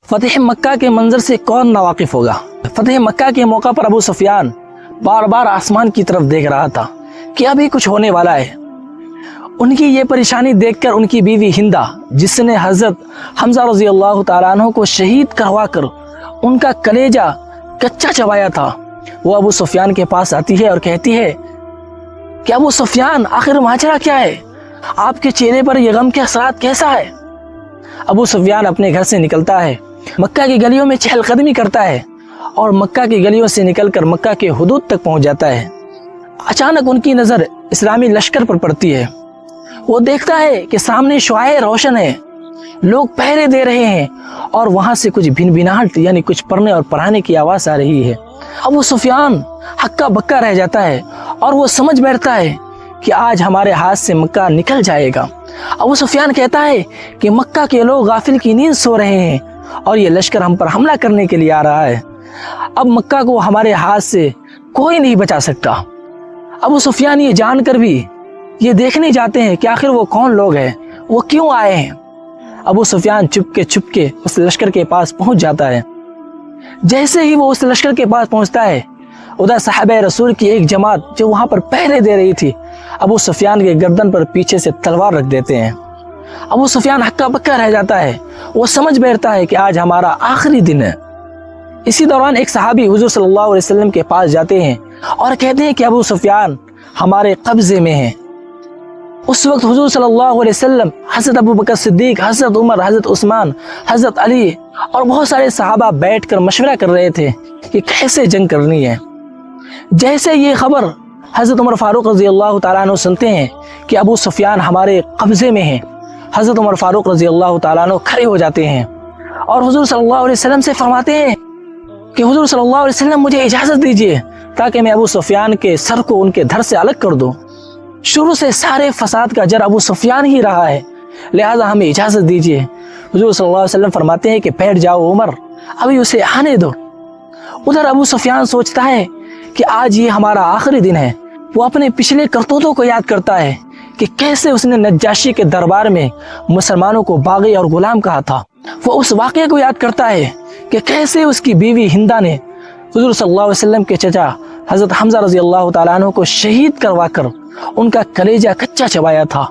فتح مکہ کے منظر سے کون ناواقف ہوگا؟ فتح مکہ کے موقع پر ابو سفیان بار بار آسمان کی طرف دیکھ رہا تھا کہ ابھی کچھ ہونے والا ہے۔ ان کی یہ پریشانی دیکھ کر ان کی بیوی ہندہ، جس نے حضرت حمزہ رضی اللہ تعالیٰ عنہ کو شہید کروا کر ان کا کلیجہ کچا چبایا تھا، وہ ابو سفیان کے پاس آتی ہے اور کہتی ہے کہ ابو سفیان، آخر ماجرا کیا ہے؟ آپ کے چہرے پر یہ غم کے اثرات کیسا ہے؟ ابو سفیان اپنے گھر سے نکلتا ہے، مکہ کی گلیوں میں چہل قدمی کرتا ہے اور مکہ کی گلیوں سے نکل کر مکہ کے حدود تک پہنچ جاتا ہے۔ اچانک ان کی نظر اسلامی لشکر پر پڑتی ہے۔ وہ دیکھتا ہے کہ سامنے شعاع روشن ہے، لوگ پہرے دے رہے ہیں اور وہاں سے کچھ بھن بھناہٹ یعنی کچھ پڑھنے اور پڑھانے کی آواز آ رہی ہے۔ ابو سفیان ہکا بکا رہ جاتا ہے اور وہ سمجھ بیٹھتا ہے کہ آج ہمارے ہاتھ سے مکہ نکل جائے گا۔ ابو سفیان کہتا ہے کہ مکہ کے لوگ غافل کی نیند سو رہے ہیں اور یہ لشکر ہم پر حملہ کرنے کے لیے آ رہا ہے، اب مکہ کو ہمارے ہاتھ سے کوئی نہیں بچا سکتا۔ ابو سفیان یہ جان کر بھی یہ دیکھنے جاتے ہیں کہ آخر وہ کون لوگ ہیں، وہ کیوں آئے ہیں۔ ابو سفیان چپ کے اس لشکر کے پاس پہنچ جاتا ہے۔ جیسے ہی وہ اس لشکر کے پاس پہنچتا ہے، ادھر صحابہ رسول کی ایک جماعت جو وہاں پر پہرے دے رہی تھی، ابو سفیان کے گردن پر پیچھے سے تلوار رکھ دیتے ہیں۔ ابو سفیان ہکا بکا رہ جاتا ہے، وہ سمجھ بیٹھتا ہے کہ آج ہمارا آخری دن ہے۔ اسی دوران ایک صحابی حضور صلی اللہ علیہ وسلم کے پاس جاتے ہیں اور کہتے ہیں کہ ابو سفیان ہمارے قبضے میں ہیں۔ اس وقت حضور صلی اللہ علیہ وسلم، حضرت ابو بکر صدیق، حضرت عمر، حضرت عثمان، حضرت علی اور بہت سارے صحابہ بیٹھ کر مشورہ کر رہے تھے کہ کیسے جنگ کرنی ہے۔ جیسے یہ خبر حضرت عمر فاروق رضی اللہ تعالیٰ عنہ سنتے ہیں کہ ابو سفیان ہمارے قبضے میں ہیں، حضرت عمر فاروق رضی اللہ تعالیٰ عنہ کھڑے ہو جاتے ہیں اور حضور صلی اللہ علیہ وسلم سے فرماتے ہیں کہ حضور صلی اللہ علیہ وسلم مجھے اجازت دیجیے تاکہ میں ابو سفیان کے سر کو ان کے دھڑ سے الگ کر دوں۔ شروع سے سارے فساد کا جڑ ابو سفیان ہی رہا ہے، لہذا ہمیں اجازت دیجیے۔ حضور صلی اللہ علیہ وسلم فرماتے ہیں کہ بیٹھ جاؤ عمر، ابھی اسے آنے دو۔ ادھر ابو سفیان سوچتا ہے کہ آج یہ ہمارا آخری دن ہے۔ وہ اپنے پچھلے کرتوتوں کو یاد کرتا ہے کہ کیسے اس نے نجاشی کے دربار میں مسلمانوں کو باغی اور غلام کہا تھا۔ وہ اس واقعے کو یاد کرتا ہے کہ کیسے اس کی بیوی ہندہ نے حضور صلی اللہ علیہ وسلم کے چچا حضرت حمزہ رضی اللہ تعالیٰ عنہ کو شہید کروا کر ان کا کلیجہ کچا چبایا تھا۔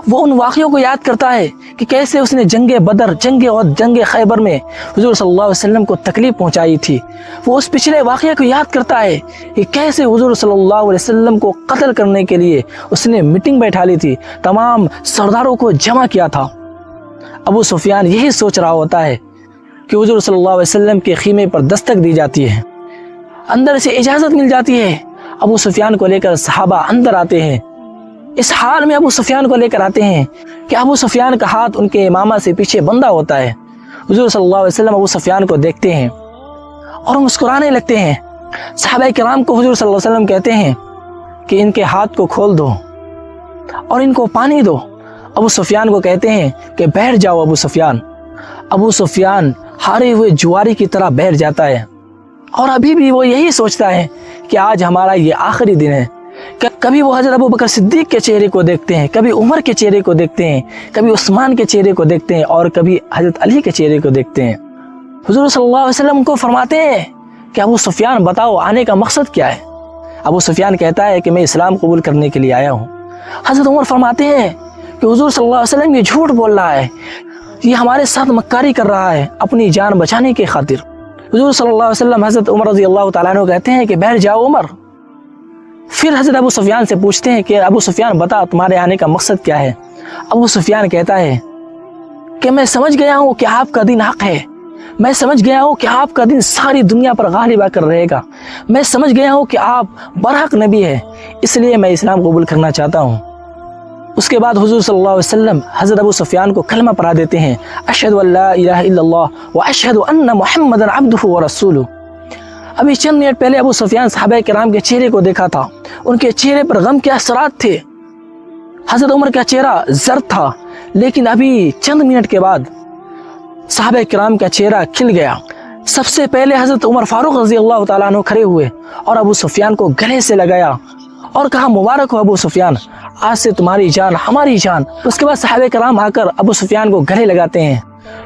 وہ ان واقعوں کو یاد کرتا ہے کہ کیسے اس نے جنگ بدر، جنگ خیبر میں حضور صلی اللہ علیہ وسلم کو تکلیف پہنچائی تھی۔ وہ اس پچھلے واقعے کو یاد کرتا ہے کہ کیسے حضور صلی اللہ علیہ وسلم کو قتل کرنے کے لیے اس نے میٹنگ بیٹھا لی تھی، تمام سرداروں کو جمع کیا تھا۔ ابو سفیان یہی سوچ رہا ہوتا ہے کہ حضور صلی اللہ علیہ وسلم کے خیمے پر دستک دی جاتی ہے، اندر سے اجازت مل جاتی ہے۔ ابو سفیان کو لے کر صحابہ اندر آتے ہیں۔ اس حال میں ابو سفیان کو لے کر آتے ہیں کہ ابو سفیان کا ہاتھ ان کے امامہ سے پیچھے بندھا ہوتا ہے۔ حضور صلی اللہ علیہ وسلم ابو سفیان کو دیکھتے ہیں اور مسکرانے لگتے ہیں۔ صحابہ کرام کو حضور صلی اللہ علیہ وسلم کہتے ہیں کہ ان کے ہاتھ کو کھول دو اور ان کو پانی دو۔ ابو سفیان کو کہتے ہیں کہ بیٹھ جاؤ ابو سفیان۔ ابو سفیان ہارے ہوئے جواری کی طرح بیٹھ جاتا ہے اور ابھی بھی وہ یہی سوچتا ہے کہ آج ہمارا یہ آخری دن ہے۔ کبھی وہ حضرت ابو بکر صدیق کے چہرے کو دیکھتے ہیں، کبھی عمر کے چہرے کو دیکھتے ہیں، کبھی عثمان کے چہرے کو دیکھتے ہیں اور کبھی حضرت علی کے چہرے کو دیکھتے ہیں۔ حضور صلی اللہ علیہ وسلم کو فرماتے ہیں کہ ابو سفیان بتاؤ آنے کا مقصد کیا ہے؟ ابو سفیان کہتا ہے کہ میں اسلام قبول کرنے کے لیے آیا ہوں۔ حضرت عمر فرماتے ہیں کہ حضور صلی اللہ علیہ وسلم یہ جھوٹ بول رہا ہے، یہ ہمارے ساتھ مکاری کر رہا ہے اپنی جان بچانے کی خاطر۔ حضور صلی اللہ علیہ وسلم حضرت عمر رضی اللہ تعالیٰ عنہ کہتے ہیں کہ بیٹھ جاؤ عمر۔ پھر حضرت ابو سفیان سے پوچھتے ہیں کہ ابو سفیان بتا تمہارے آنے کا مقصد کیا ہے؟ ابو سفیان کہتا ہے کہ میں سمجھ گیا ہوں کہ آپ کا دین حق ہے، میں سمجھ گیا ہوں کہ آپ کا دین ساری دنیا پر غالب آ کر رہے گا، میں سمجھ گیا ہوں کہ آپ برحق نبی ہے، اس لیے میں اسلام قبول کرنا چاہتا ہوں۔ اس کے بعد حضور صلی اللہ علیہ وسلم حضرت ابو سفیان کو کلمہ پڑھا دیتے ہیں، اشہد ان لا الہ الا اللہ واشہد ان محمدا عبدہ ورسولہ۔ ابھی چند منٹ پہلے ابو سفیان صحابہ کرام کے چہرے کو دیکھا تھا، ان کے چہرے پر غم کے اثرات تھے۔ حضرت عمر کا چہرہ زرد تھا، لیکن ابھی چند منٹ کے بعد صحابہ کرام کا چہرہ کھل گیا۔ سب سے پہلے حضرت عمر فاروق رضی اللہ تعالیٰ عنہ کھڑے ہوئے اور ابو سفیان کو گلے سے لگایا اور کہا مبارک ہو ابو سفیان، آج سے تمہاری جان ہماری جان۔ اس کے بعد صحابہ کرام آ کر ابو سفیان کو گلے لگاتے ہیں